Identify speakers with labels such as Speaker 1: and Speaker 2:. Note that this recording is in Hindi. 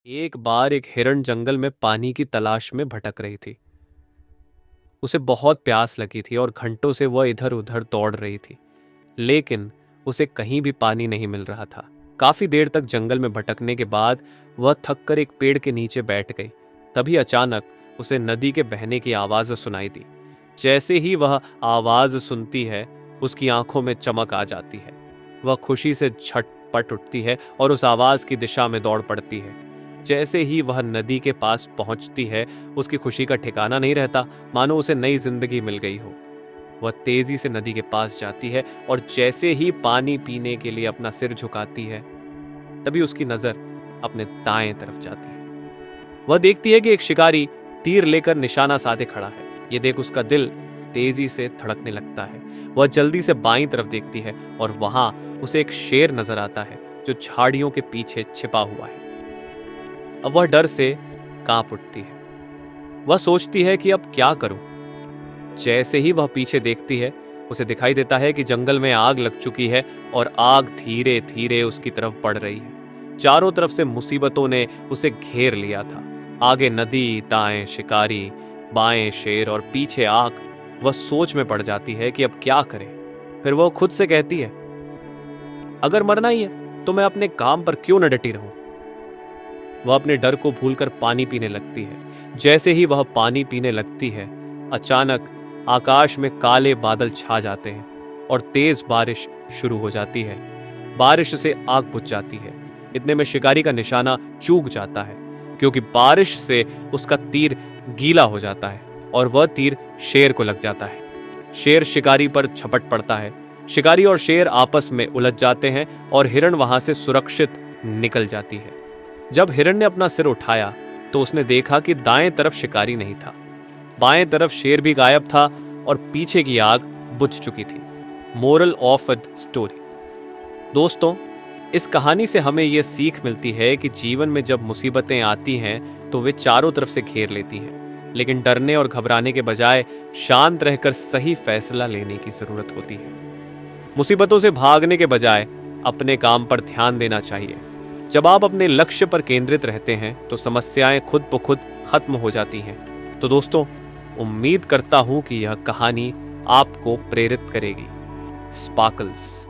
Speaker 1: एक बार एक हिरण जंगल में पानी की तलाश में भटक रही थी। उसे बहुत प्यास लगी थी और घंटों से वह इधर उधर दौड़ रही थी, लेकिन उसे कहीं भी पानी नहीं मिल रहा था। काफी देर तक जंगल में भटकने के बाद वह थक कर एक पेड़ के नीचे बैठ गई। तभी अचानक उसे नदी के बहने की आवाज सुनाई दी। जैसे ही वह आवाज सुनती है, उसकी आंखों में चमक आ जाती है। वह खुशी से झटपट उठती है और उस आवाज की दिशा में दौड़ पड़ती है। जैसे ही वह नदी के पास पहुंचती है, उसकी खुशी का ठिकाना नहीं रहता, मानो उसे नई जिंदगी मिल गई हो। वह तेजी से नदी के पास जाती है और जैसे ही पानी पीने के लिए अपना सिर झुकाती है, तभी उसकी नजर अपने दाएं तरफ जाती है। वह देखती है कि एक शिकारी तीर लेकर निशाना साधे खड़ा है। ये देख उसका दिल तेजी से धड़कने लगता है। वह जल्दी से बाईं तरफ देखती है और वहां उसे एक शेर नजर आता है जो झाड़ियों के पीछे छिपा हुआ है। अब वह डर से कांप उठती है। वह सोचती है कि अब क्या करूं। जैसे ही वह पीछे देखती है, उसे दिखाई देता है कि जंगल में आग लग चुकी है और आग धीरे धीरे उसकी तरफ बढ़ रही है। चारों तरफ से मुसीबतों ने उसे घेर लिया था। आगे नदी, दाएं शिकारी, बाएं शेर और पीछे आग। वह सोच में पड़ जाती है कि अब क्या करे। फिर वह खुद से कहती है, अगर मरना ही है तो मैं अपने काम पर क्यों न डटी रहूं। वह अपने डर को भूलकर पानी पीने लगती है। जैसे ही वह पानी पीने लगती है, अचानक आकाश में काले बादल छा जाते हैं और तेज बारिश शुरू हो जाती है। बारिश से आग बुझ जाती है। इतने में शिकारी का निशाना चूक जाता है, क्योंकि बारिश से उसका तीर गीला हो जाता है और वह तीर शेर को लग जाता है। शेर शिकारी पर झपट पड़ता है। शिकारी और शेर आपस में उलझ जाते हैं और हिरण वहां से सुरक्षित निकल जाती है। जब हिरण ने अपना सिर उठाया तो उसने देखा कि दाएं तरफ शिकारी नहीं था। बाएं तरफ शेर भी गायब था और पीछे की आग बुझ चुकी थी। Moral of the story. दोस्तों, इस कहानी से हमें यह सीख मिलती है कि जीवन में जब मुसीबतें आती हैं तो वे चारों तरफ से घेर लेती हैं, लेकिन डरने और घबराने के बजाय शांत रहकर सही फैसला लेने की जरूरत होती है। मुसीबतों से भागने के बजाय अपने काम पर ध्यान देना चाहिए। जब आप अपने लक्ष्य पर केंद्रित रहते हैं तो समस्याएं खुद ब खुद खत्म हो जाती हैं। तो दोस्तों, उम्मीद करता हूं कि यह कहानी आपको प्रेरित करेगी। स्पार्कल्स।